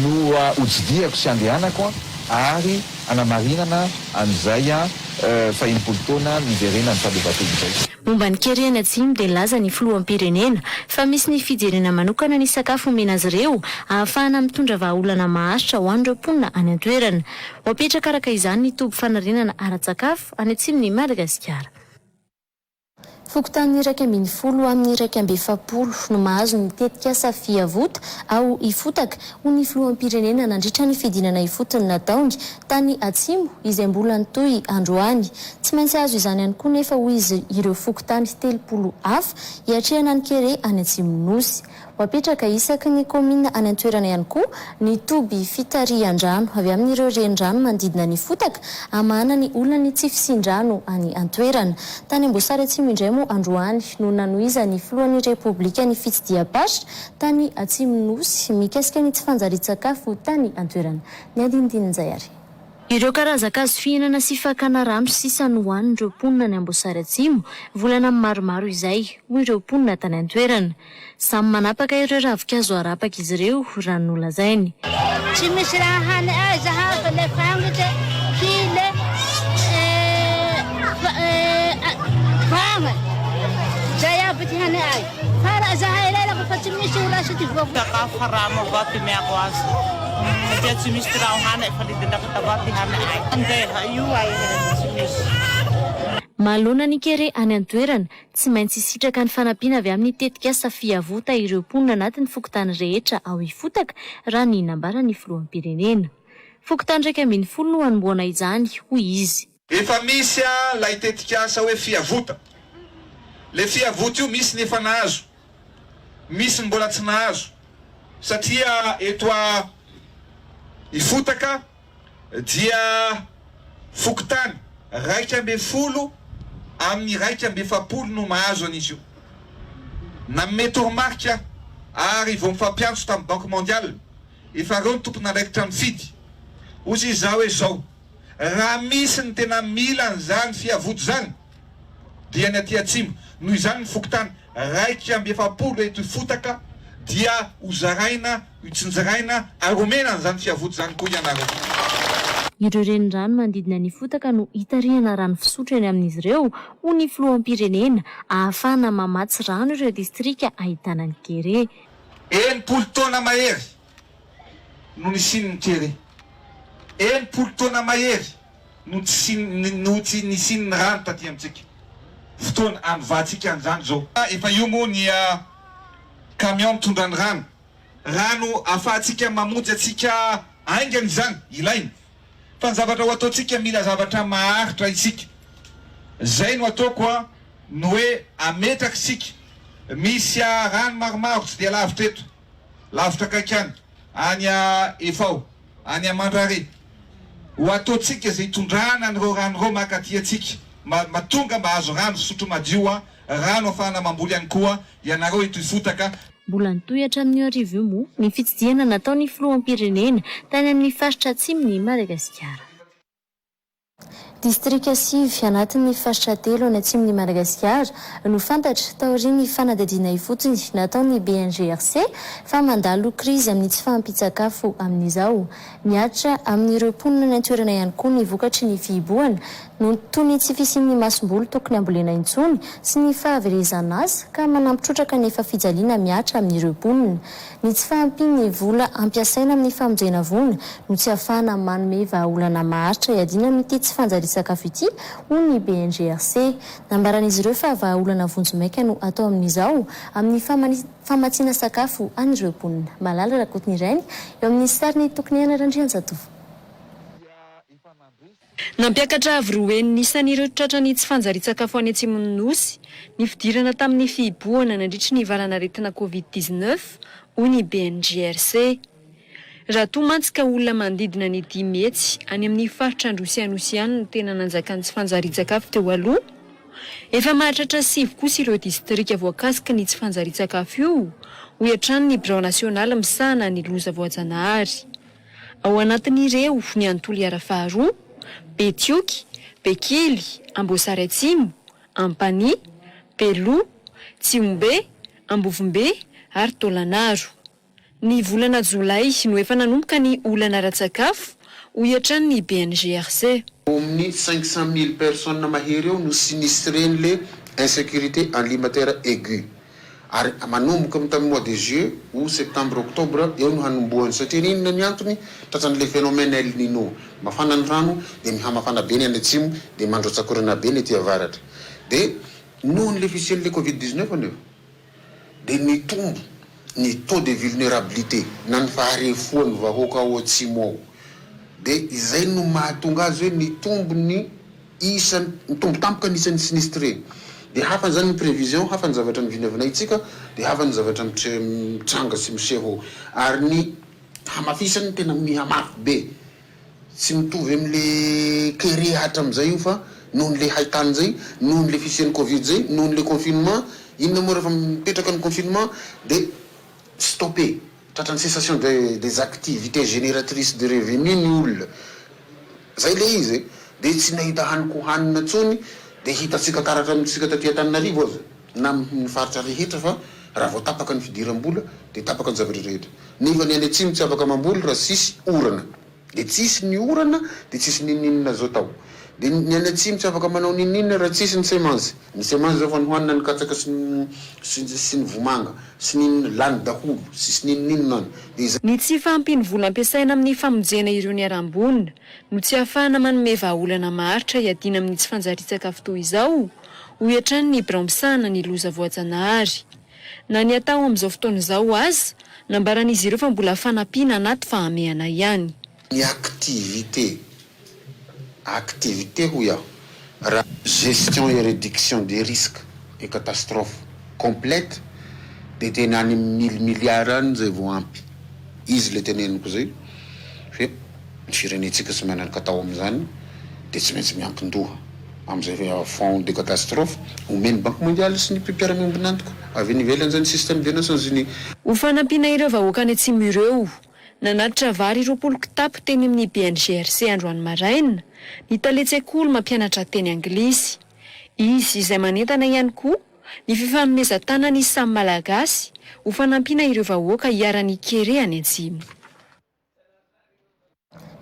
no hotsidiako sy andehanako ary anamarinana an'izay fahenimpolo taona niverena ny fahaleovan-tena izay. Momba ny kerena atsimo dia laza ny filoham-pirenena fa misy ny fijerena manokana ny sakafo omena azy ireo ahafahana mitondra vahaolana maharitra ho an'ireo mponina any an-toerana. Wapetraka araka izany ny toby fanarenana ara-tsakafo any atsimony Madagasikara. Fokontany 110 amin'ny 110 no mahazo ny tetika safiavota ao ifotaka ho ny filoham-pirenena nandritra ny fidinana ifotony nataony tany atsimo izay mbola nitoy androany. Tsy maintsy azo izany ihany koa nefa ho izy ireo fokontany 30 hafa hiatrehana ny kere any atsimo nosy. Wapetraka isaky ny komina any an-toerana ihany koa ny toby fitarihan-drano avy amin'ireo renirano manodidina ny fotaka amana ny olona ny tsy fisin-drano any an-toerana. Tany Amboasary Atsimo indray moa androany no nanoiza ny filohan'ny repoblika ny fitsidiam-pasitra tany atsimo nosy mikasika ny tsy fanjarian-tsakafo tany an-toerana. Ny andinindin'izay ary. Ireo karazan-kazo fihinana sy fakana rano sisa no hohanin'ireo mponina ny Amboasary Atsimo volana maromaro izay ho ireo mponina tany an-toerana. Samy manapaka ireo ravinkazo arapaka izy ireo raha no lazainy. Tsy misy raha hany azy hafa le fangitra hile vanga zay aby ty hany azy fara zahay lelako fa tsy misy rasy ty vovo sakafo harama avao ty miako azy satria tsy misy raha hany fa lidindraka avao ty hany azy andeha io ay tsy misy. Malona ny kere any an-toerana tsy maintsy sitraka ny fanampiana avy amin'ny tetika safiavota ireo mponina anatin'ny fokontany rehetra ao ifotaka raha ny nambarany filoham-pirenena. Fokontany 110 no hanomboana izany hoy izy. Efa misy lay tetika asa hoe fiavota. Le fiavota io misy nefa nahazo, misy mbola tsy nahazo satria eto ifotaka dia fokontany 110 amin'ny 110 no mahazo an'izy io. Na mety remarque ary vao mifampiantso tamin'ny Banque Mondiale efa reo ny tompon'andraikitra mifidy ozy izao hoe zao raha misy ny tena mila an'izany fiavoto zany dia ny aty atsimo noho izany ny fokontany 110 eto ifotaka dia hozaraina hitsinjaraina ary omena an'izany fiavoto zany koa ianareo. Ireo renirano manodidina ny fotaka no hitarihana rano fisotro eny amin'izy ireo ho ny filoham-pirenena ahafahana mamatsy rano ireo distrika ahitana ny kere. 80 taona mahery no nisin'ny kere. 80 taona mahery no tsy nisin'ny rano taty amintsika. Fotoana anovatsika an'izany zao. Efa io moa ny camion mitondra ny rano. Rano ahafahantsika mamonjy atsika aingana izany ilainy. Fa ny zavatra ho ataontsika mila zavatra maharitra isika. Zay no ataoko no hoe ametraka isika. Misy rano maromaro tsy dia lavitra eto. Lavitra kaikany. Any Vaovao, any Mandrare. Ho ataontsika izay hitondrana an'ireo rano ireo makaty atsika. Matonga mba azo rano fisotro madio, rano ahafahana mamboly ihany koa ianareo eto ifotaka. Mbola nitoy hatramin'ny arivo moa ny fitsidiana nataon'ny filoham-pirenena tany amin'ny faritra atsimony Madagasikara. Distrika 7 anatin'ny faritra 3 any atsimony Madagasikara no fantatra taorian'ny fanadadiana ifotony nataon'ny BNGRC fa mandalo krizy amin'ny tsy fahampitsakafo amin'izao. Miatra amin'ireo mponina ny an-toerana ihany koa ny vokatry ny fihibohana no toy ny tsy fisian'ny masom-boly tokony ambolena intsony sy ny fahaverezana azy ka manampitrotraka nefa fijaliana miatra amin'ireo mponina. Ny tsy fahampian'ny vola ampiasaina amin'ny famonjena voana no tsy ahafahana manome vahaolana maharitra iadina amin'ity tsy fanjarian-tsakafo ity hoy ny BNGRC. Nambaran'izy ireo fa vahaolana vonjomaika no atao amin'izao amin'ny famatsiana sakafo an'ireo mponina. Malala Rakotiny Rainy eo amin'ny sariny tokony anarandrianjatovo. Nampiakatra avroen'ny isan'ireo tratran'ny tsy fanjarian-tsakafo any atsimony nosy ny fidirana tamin'ny fihibohana nandritry ny valanaretina Covid-19 hoy ny BNGRC. Raha toa mantsika olona manodidina ny 10 metsy any amin'ny faritra Androsianosy no tena nanjakan'ny tsy fanjarian-tsakafo teo aloha. Efa mahatratra 7 kosa ireo distrika voakasika ny tsy fanjarian-tsakafo io ho iatran'ny ny birao nasionala misahana ny loza voajanahary. Ao anatin'ireo ny Antolo Iara faharoa, Betioky, Bekily, Amboasary Atsimo, Ampany, Beloa, Tsiombe, Ambovombe ary Tôlanaro. Ny volana Jolay no efa nanomboka ny olana ara-tsakafo ho iatran ny BNGRC. Amin'ny 500 000 personnes mahery eo no sinistreny le insécurité alimentaire aiguë. Ary manomboka tamin'ny mois de juillet ou septembre octobre eo no hanombohany satria inona ny antony tratran'le phénomène El Nino. Mafana ny rano dia mihamafana be ny any atsimo dia mandrotsakorana be ny aty avaratra. Dia nohon'ny le fisian'le Covid-19 anefa dia nitombo ny taux de vulnérabilité na ny faharefoan'ny vahoaka ao atsimo ao. Dia izay no mahatonga azy hoe nitombo ny isan'ny nitombo tampoka ny isan'ny sinistre. Dia hafa zany ny prévision, hafa ny zavatra nivinavina itsika, dia hafa ny zavatra mitranga sy miseho. Ary ny hamafisany tena mihamafy be. Tsy mitovy amin'le kere hatram'izay io fa nohon'le haitany zay, nohon'le fisian'ny Covid zay, nohon'le confinement, inona moa rehefa mipetraka ny confinement dia stopper. Tratran'ny cessation des activités génératrices de revenus ny olona. Zay le izy dia tsy nahita haniko hanina tsony dia hitatsika karatra amintsika taty Antananarivo aza na ny faritra rehetra fa raha vao tapaka ny fidiram-bola dia tapaka ny zavatra rehetra. Nefa ny any atsimo tsy afaka mamboly raha tsisy orana. Dia tsisy ny orana dia tsisy ninninina zao tao. Dia ny any atsimo tsy afaka manao ninninina raha tsisy ny semanzy. Ny semanzy zao fa nihoanina ny katsaka sy ny vomanga sy ny lany daholo sy ninninina any. Ny tsy fahampiny vola ampiasaina amin'ny famonjena ireo ny arambonina no tsy ahafahana manome vahaolana maharitra hiadiana amin'ny tsy fanjarian-tsakafo toy izao ho iatran ny bramsana ny loza voajanahary. Na ny atao amin'izao fotoana izao aza nambaran'izy ireo fa mbola fanampiana anaty fahamehana ihany. Ny activité ho iaho raha gestion et réduction des risques et catastrophes complète dia tena any 1000 milliards any zay vao ampy. Izy le teneniko zay fe ny firenentsika tsy manana katao amin'izany dia tsy maintsy miampindoha amin'izay fond de catastrophe omeny banque mondiale sy ny mpiara-miombina antoko avy nivelany zany système des nations unies. Ho fanampiana ireo vahoaka any atsimo ireo nanatitra vary 20 kitapo teny amin'ny BNGRC androany maraina ny taletsekoly mampianatra teny anglisy. Izy izay manentana ihany koa ny fifanomezan-tanany samy malagasy ho fanampiana ireo vahoaka hiara-ny kere any atsimo.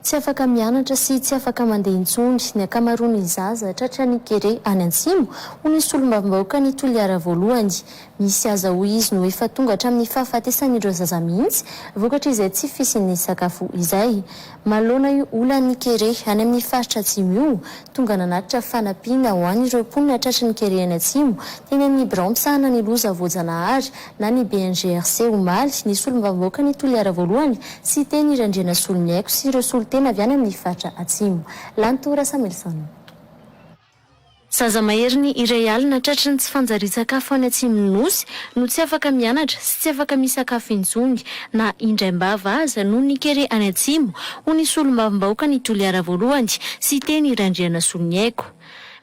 Tsy afaka mianatra sy tsy afaka mandeha intsony ny akamaroan'ny zaza tratra ny kere any Atsimo ho nisy olom-bavam-bahoaka ny toliara voalohany. Misy aza ho izy no efa tonga hatramin'ny fahafatesan'ireo zaza mihitsy vokatra izay tsy fisin'ny sakafo izay. Malona io olan'ny kere any amin'ny faritra Atsimo io tonga nanatitra fanampiana ho an'ireo mponina tratra ny kere any Atsimo teny amin'ny bramsana ny loza voajanahary na ny BNGRC omaly nisy olom-bavam-bahoaka ny toliara voalohany sy teny irandrena solony aiko sy ireo solitena avy any amin'ny faritra Atsimo. Lantora Samelson. Zaza maheriny iray alina tratra ny tsy fanjarian-tsakafo any Atsimo NOUS no tsy afaka mianatra sy tsy afaka misakafo intsony na indray-mbava aza noho ny kere any Atsimo ho nisy olom-bavam-bahoaka ny toliara voalohany sy teny irandriana solony aiko.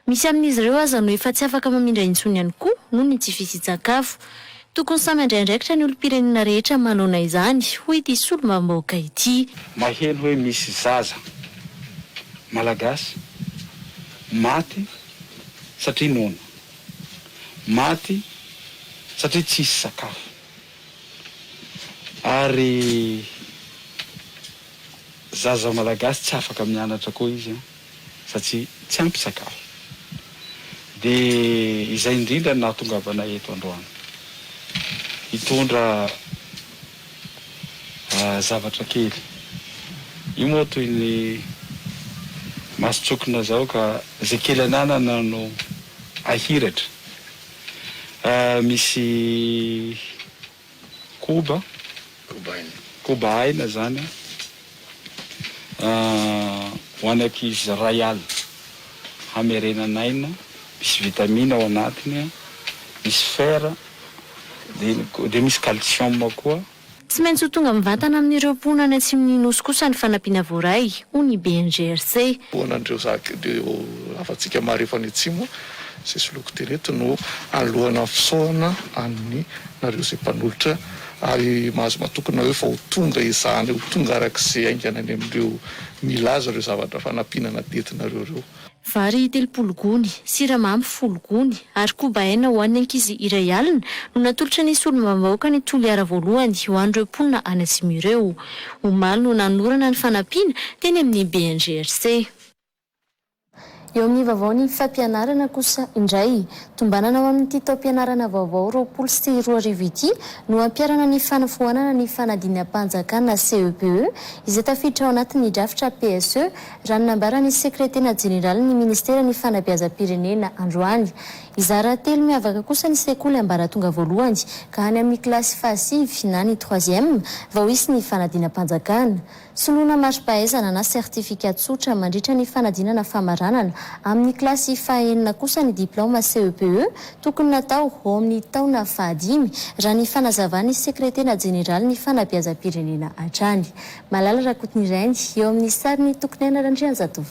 Misy amin'izy ireo aza no efa tsy afaka mamindra intsony ihany koa noho ny tsy fisin-tsakafo. Tokony samy andraindraikitra ny olom-pirenena rehetra manona izany ho ity olom-bavam-bahoaka ity. Maheno hoe misy zaza malagasy maty satria nono, maty satria tsisy sakafo, ary zaza malagasy tsy afaka mianatra koa izy satria tsy ampy sakafo. Dia izay indrindra no nahatongavana eto androany hitondra zavatra kely. Io moa toy ny masotsokona zao ka zay kely ananana no ahiratra. Misy koba aina zany ho an'ankizy ray alina hamerenanaina, misy vitamine ao anatiny, misy fer dia misy calcium koa. Tsy maintsy ho tonga mivantana amin'ireo mponina any Atsimon'ny NOUS kosa ny fanampiana voaray ho ny BNGRC. Ponan'ireo ireo afatsika marefa any Atsimo izay soloko tereto no alohana fisaoana amin'ny nareo izay mpanolotra ary mahazo matokana hoe fa ho tonga izany ho tonga arak'izay aingana any amin'ireo milaza ireo zavatra fanampinana tetinareo reo. Vary 3 gony, siramamy 10 gony, ary koba aina ho an'ny ankizy iray alina no natolotra ny solombavam-bahoaka ny Toliara voalohany ho an'ireo mponina any Atsimo ireo. Omaly no nanorana ny fanampiana teny amin'ny BNGRC. Eo amin'ny vaovao ny fampianarana kosa indray, tombanana ao amin'ny taom-pianarana vaovao 24 ity no ampiarana ny fanafoanana ny fanadinam-panjakana CEPE izay tafiditra ao anatin'ny drafitra PSE raha ny nambaran'ny sekretena jeneraly ny ministera ny fanabeazam-pirenena androany. Izara telo miavaka kosa ny sekoly ambaratonga voalohany ka any amin'ny kilasy fahasivy na ny 3e vao isy ny fanadinam-panjakana. Soloana mari-pahaizana na sertifikat tsotra mandritra ny fanadinana famaranana amin'ny kilasy fahaenina kosa ny diplôma CEPE tokony natao ao amin'ny taona fahadimy raha ny fanazavany sekretena jeneraly ny fanabeazam-pirenena hatrany. Malala Rakotony Rainy eo amin'ny sary ny tokony Randrianjatovo.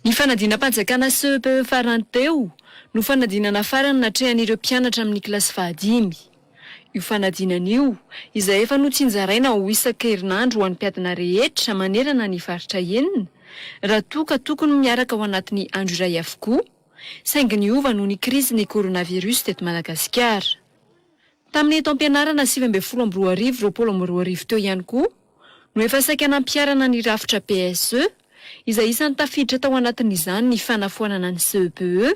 Ny fanadinam-panjakana CEPE farany teo no fanadinana farany natrehan'ireo mpianatra amin'ny kilasy fahadimy. Io fanadinana io izay efa notsinjaraina ho isan-kerinandro ho an'ny mpiadina rehetra manerana ny faritra enina raha toka tokony miaraka ao anatin'ny andro iray avokoa saingy niova noho ny krizy ny coronavirus teto Madagasikara. Tamin'ny taom-pianarana 2022 teo ihany koa no efa saika nampiarana ny rafitra PSE izay isan'ny tafiditra tao anatin'izany ny fanafoanana ny CEPE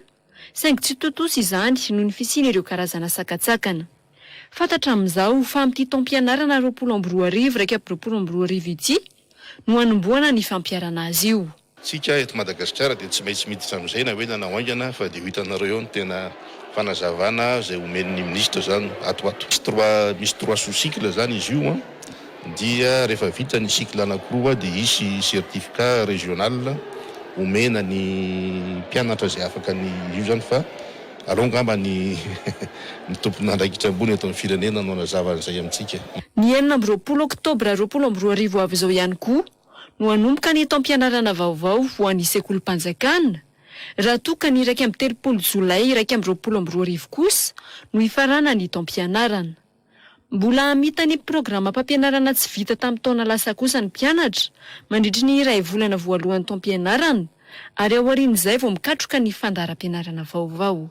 saingy tsy totosa izany noho ny fisiana ireo karazana sakatsakana. Fantatra amin'izao fa amin'ity taom-pianarana 2022 ity no hanomboana ny fampiarana azy io. Tsika eto Madagasikara dia tsy maintsy miditra amin'izay na hoe nanahoaingana fa dia ho hitanareo eo ny tena fanazavana izay omen'ny ministra zany atoato. Misy 3 sous-cycle zany izy io dia rehefa vita ny cycle anankiroa dia isy certificat régional omena ny mpianatra izay afaka ny io zany fa alao ngamba ny tompona andraikitra ambony eto amin'ny firenena no nazavan'izay amintsika. Ny 20 Oktobra 2022 avy izao ihany koa no hanomboka ny taom-pianarana vaovao ho an'ny sekolim-panjakana raha toka ny 30 Jolay 2022 kosa no ifarana ny taom-pianarana. Mbola amita ny programa mpampianarana tsy vita tamin'ny taona lasa kosa ny mpianatra mandritra ny iray volana voalohan'ny taom-pianarana ary ao aorian'izay vao mikatroka ny fandaharam-pianarana vaovao.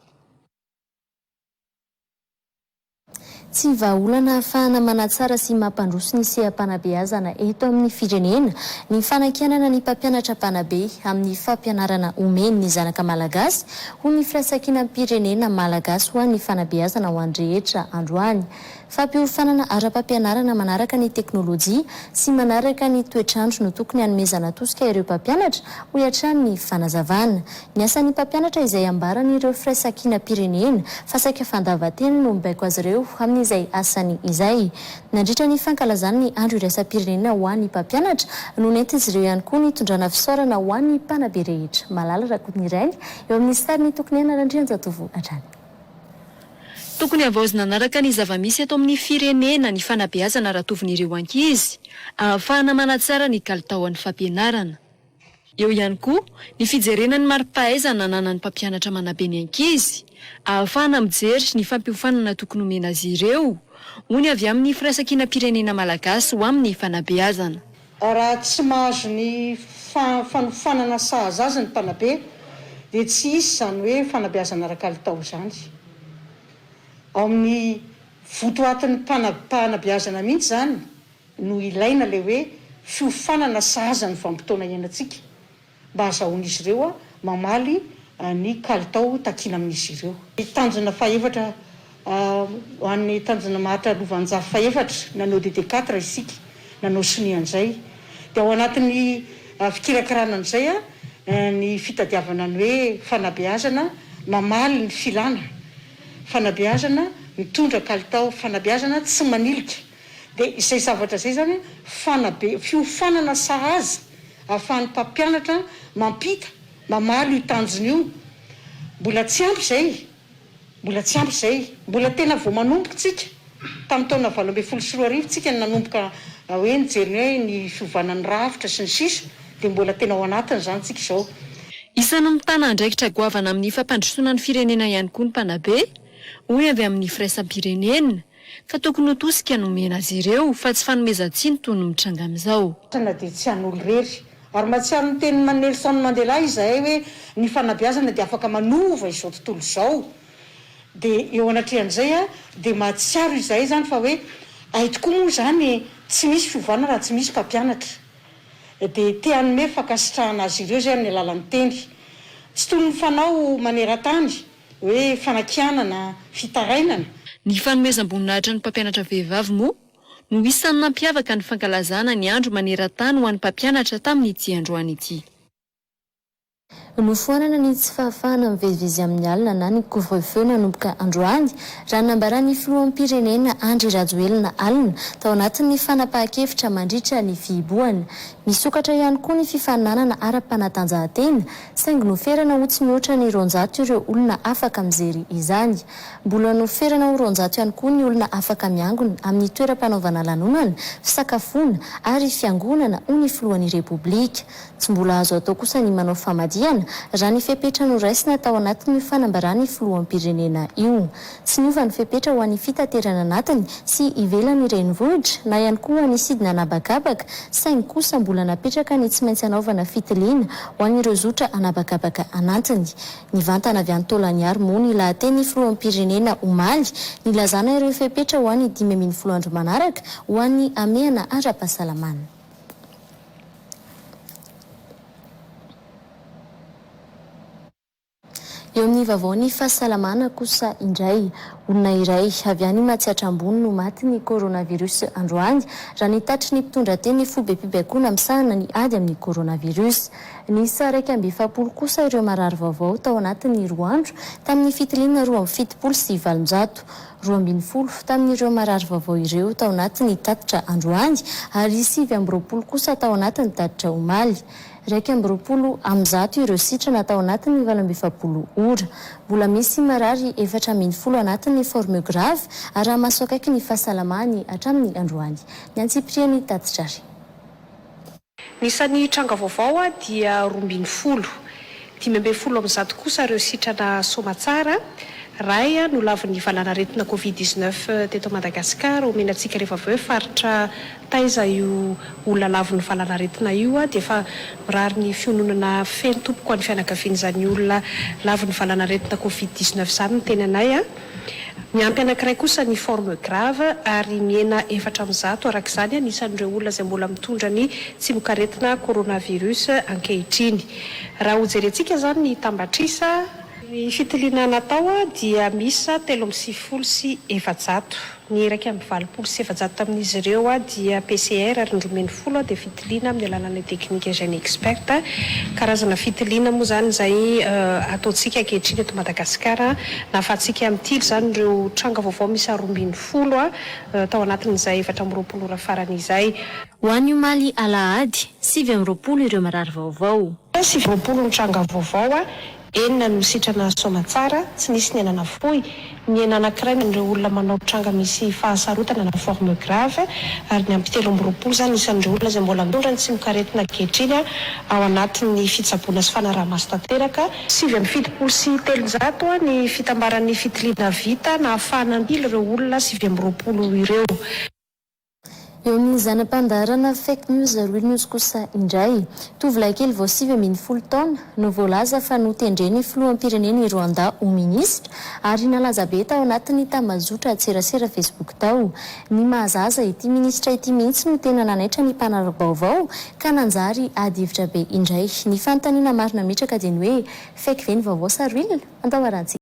Tsy vahaolana ahafahana manatsara sy mampandroso ny seha-panabeazana eto amin'ny firenena ny fanakianana ny mpampianatra mpanabe amin'ny fampianarana omeny ny zanaka malagasy ho ny firaisankina-pirenena malagasy ho an'ny fanabeazana ho andrehetra androany. Fampiofanana ara-pampianarana manaraka ny teknôlôjia sy manaraka ny toetrandro no tokony hanomezana tosika ireo mpampianatra ho hiatrany ny fanazavana. Ny asan'ny mpampianatra izay ambarany ireo firaisankina-pirenena fa saika fandavatena no mibaiko azy ireo amin'izay asany izay. Nandritra ny fankalazana ny andro iraisam-pirenena ho an'ny mpampianatra no nentin'izy ireo ihany koa ny tondrana fisaorana ho an'ny mpanabe rehetra. Malala Rakotony Rainy eo amin'ny sary ny tokony Randrianjatovo hatrany. Tokony havaozina anaraka ny zava-misy eto amin'ny firenena ny fanabeazana raha tovin'ireo ankizy ahafahana manatsara ny kalitaon'ny fampianarana. Eo ihany koa ny fijerenany mari-pahaizana nanan'ny mpampianatra manabe ny ankizy ahafahana mijery ny fampiofanana tokony omena azy ireo hoy avy amin'ny firaisankina-pirenena malagasy ho amin'ny fanabeazana. Raha tsy mahazo ny fanofanana sahaza azy ny mpanabe dia tsy isy zany hoe fanabeazana ara-kalitao zany. Ao amin'ny votoatin'ny mpanabeazana mihitsy zany no ilaina le hoe fiofanana sahaza ny vanim-potoana iainantsika mba azahoan'izy ireo mamaly ny kalitao takina amin'izy ireo. Ny tanjona fahaefatra ho an'ny tanjona mahatra lovanjafy fahaefatra nanao DD4 isika nanao sonian'izay dia ao anatin'ny fikirakiranan'izay ny fitadiavana ny hoe fanabeazana mamaly ny filana, fanabeazana mitondra kalitao, fanabeazana tsy manilika. Dia izay zavatra izay zany fiofanana sahaza ahafahan'ny mpampianatra mampita mamaly io tanjona io. Mbola tsy ampy izay, mbola tena vao manomboka tsika tamin'ny taona 2024 tsika nanomboka hoe nijery hoe ny fiovanan'ny rafitra sy ny sisa dia mbola tena ao anatiny zany tsika izao. Isan'ny mitana andraikitra goavana amin'ny fampandrosoana ny firenena ihany koa ny mpanabe hoy avy amin'ny firaisam-pirenena ka tokony hotosika nomena azy ireo fa tsy fanomezantsiny toy ny mitranga amin'izao. Tena dia tsy an'olo rery ary mahatsiaro ny teny Nelson Mandela izahay hoe ny fanabeazana dia afaka manova izao tontolo izao. Dia eo anatrehan'izay dia mahatsiaro izahay zany fa hoe ay tokoa moa zany tsy misy fiovana raha tsy misy mpampianatra. Dia te hanome fankasitrahana azy ireo zay amin'ny alalan'ny teny. Tsy toy ny fanao maneran-tany hoe fanakianana, fitarainana. Ny fanomezam-boninahitra ny mpampianatra vehivavy moa no isan'ny nampiavaka ny fankalazana ny andro maneran-tany ho an'ny mpampianatra tamin'ity androany ity. Nofoanana ny tsy fahafahana mivezivezy amin'ny alina na ny couvre-feu nanomboka androany raha nambaran'ny filohan'ny pirenena Andry Rajoelina Alina tao anatin'ny fanapahan-kevitra mandritra ny fihibohana. Misokatra ihany koa ny fifaninanana ara-panatanjahantena saingy noferana ho tsy mihoatra ny 200 ireo olona afaka mijery izany. Mbola noferana ho 200 ihany koa ny olona afaka miangona amin'ny toeram-panaovana lanonana, fisakafoana ary fiangonana ho ny filohan'ny Repoblika. Tsy mbola azo atao kosa ny manao famadiana raha ny fepetra no raisina tao anatin'ny fanambarany filohan'ny pirenena io. Tsy niova ny fepetra ho an'ny fitaterana anatiny sy ivelan'ny renivohitra na ihany koa ny sidina anabakabaka saingy kosa mbola napetraka ny tsy maintsy anaovana fitiliana ho an'ireo zotra anabakabaka anatiny. Ny vantana avy an-Tolaniary moa ny lahateny filohan'ny pirenena omaly nilazana ireo fepetra ho an'ny 5 andro manaraka ho an'ny amehana ara-pahasalamana. Eo amin'ny vaovao ny fahasalamana kosa indray, olona iray avy any Matsiatrambony no maty ny coronavirus androany raha nitatry ny mpitondra teny fobepibaikona misahana ny ady amin'ny coronavirus. Ny 770 kosa ireo marary vaovao tao anatin'ny 2 andro tamin'ny fitiliana 270 sy 700. 220 tamin'ireo marary vaovao ireo tao anatin'ny tatitra androany ary 720 kosa tao anatin'ny tatitra omaly. 220 ireo sitrana tao anatin'ny 870 ora. Mbola misy marary 410 anatin'ny forme grave ary maso akaiky ny fahasalamany hatramin'ny androany. Ny Antsipriany Tatitrary. Nisan'ny tranga vaovao dia 20, 520 amin'izany kosa ireo sitrana somatsara. Ray no lavin'ny valana aretina Covid-19 teto Madagasikara omenantsika rehefa avy hoe faritra taiza io olona lavin'ny valana aretina io dia efa mirary ny fiononana feno tompoko any fianakavian'izany olona lavin'ny valana aretina Covid-19 izany ny teny anay. Miampy anankiray kosa ny forme grave ary miena 400 arak'izany anisan'ireo olona izay mbola mitondra ny tsimokaretina coronavirus ankehitriny. Raha ho jerentsika zany ny tambatrisa ny fitiliana natao dia misa 370 sy 700. Ny 120 sy 700 tamin'izy ireo dia PCR ary ndromeny 10 dia fitiliana amin'ny alalan'ny teknika Gene Expert. Karazana fitiliana moa zany izay ataontsika ankehitriny eto Madagasikara. Nahafahantsika amin'ity zany ireo tranga vaovao misy 20 tao anatin'izay 420 ora farany izay. Ho an'ny omaly alahady 720 ireo marary vaovao. 720 ny tranga vaovao. Enina no sitrana somatsara, tsy nisy ny anana fohy. Ny enana anankiray ireo olona manao tranga misy fahasarotana na forme grave ary ny ampy 320 zany isan'ireo olona izay mbola mitondra ny tsimokaretina ankehitriny ao anatin'ny fitsaboana sy fanaraha-maso tanteraka. 770 sy 300 ny fitambaran'ny fitiliana vita na ahafahanambily ireo olona 720 ireo. Eo amin'ny zanam-pandarana fake news real news kosa indray. Tovolahy kely vao 7 taona no voalaza fa notendreny filohan'ny pireneny Rwanda ho minisitra ary nalaza be tao anatin'ny tambazotra tserasera Facebook tao. Ny mahazaza ity minisitra ity mihitsy no tena nanaitra ny mpanara-baovao ka nanjary ady hevitra be indray. Ny fanontaniana marina mitraka dia ny hoe fake ve ny vaovao sa real? Antawarantsika.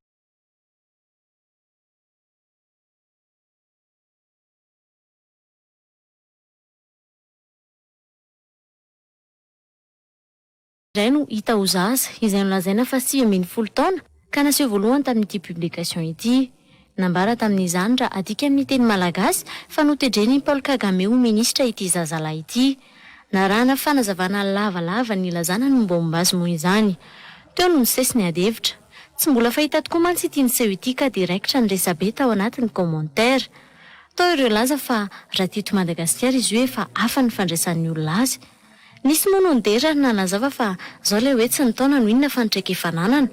Iray no hita ho zaza izay nolazaina fa 7 taona ka naseho voalohany tamin'ity publication ity. Nambara tamin'izany raha adika amin'ny teny malagasy fa notendreny Paul Kagame ho minisitra ity zazalahy ity. Narahana fanazavana lavalava ny lazana no mombambazy moa izany. Teo no nisesy ny ady hevitra. Tsy mbola fahita tokoa mantsy ity niseho ity ka direktra ny resabe tao anatin'ny commentaire. Tao ireo laza fa raha tito Madagasikara izy hoe efa hafa ny fandraisan'ny olona azy. Nisy moa no ndera nanazava fa zao ilay hoe tsy ny taona no inona fa nitraikefananana.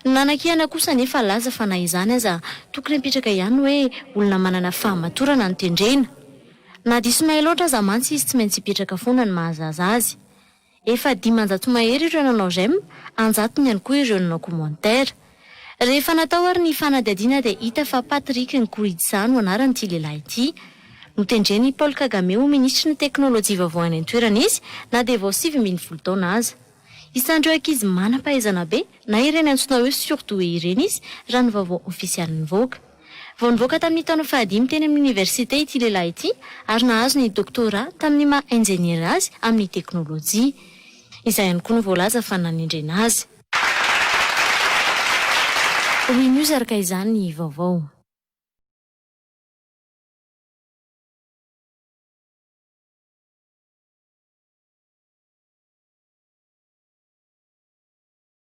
Nanakihana kosa nefa laza fa na izany aza tokony apetraka ihany hoe olona manana fahamatorana no tendrena. Na diso mahay loatra aza mantsy izy tsy maintsy hipetraka foana ny mahazaza azy. Efa 10 mahery ireo nanao j'aime, 100 ihany koa ireo nanao commentaire. Rehefa natao ary ny fanadihadiana dia hita fa Patrick Nkoridza no anaran'ity lehilahy ity. Notendreny Paul Kagame ho ministra ny teknôlôjia vaovao any an-toerana izy na dia vao 7 taona aza. Isandreo ankizy manam-pahaizana be na ireny antsoina hoe surtout ireny izy raha ny vaovao ofisialy nivoaka. Vao nivoaka tamin'ny taona 15 teny amin'ny université ity lehilahy ity ary nahazo ny doctorat tamin'ny maha ingénieur azy amin'ny teknôlôjia. Izay ihany koa no voalaza fa nanindrena azy. Hoy news araka izany ny vaovao.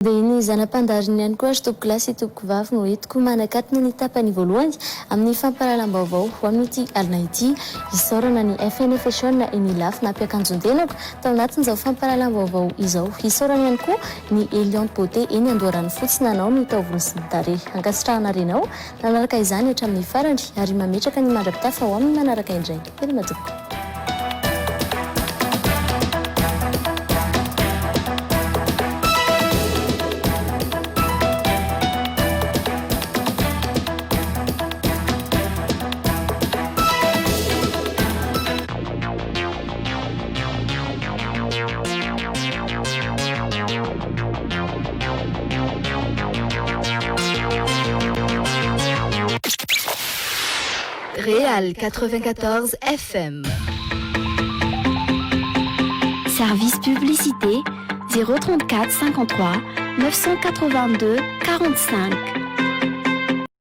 Dia ny zanam-pandarin'ny ihany koa ary tompoko lasy tompoko vavy no entiko manakatona ny tapany voalohany amin'ny fampahalalam-baovao ho amin'ity alina ity. Isaorana ny FN Fashion eny lafy nampiakanjon-tenako tao anatin'izao fampahalalam-baovao izao. Isaorana ihany koa ny Elion Beauté eny Andoharany fotsy nanao ny taovolo sy ny tarehy. Ankasitrahana renao nanaraka izany hatramin'ny farany ary mametraka ny mandra-pitafa ho amin'ny manaraka indray. Tena matoboko. Réal 94 FM. Service publicité 034 53 982 45.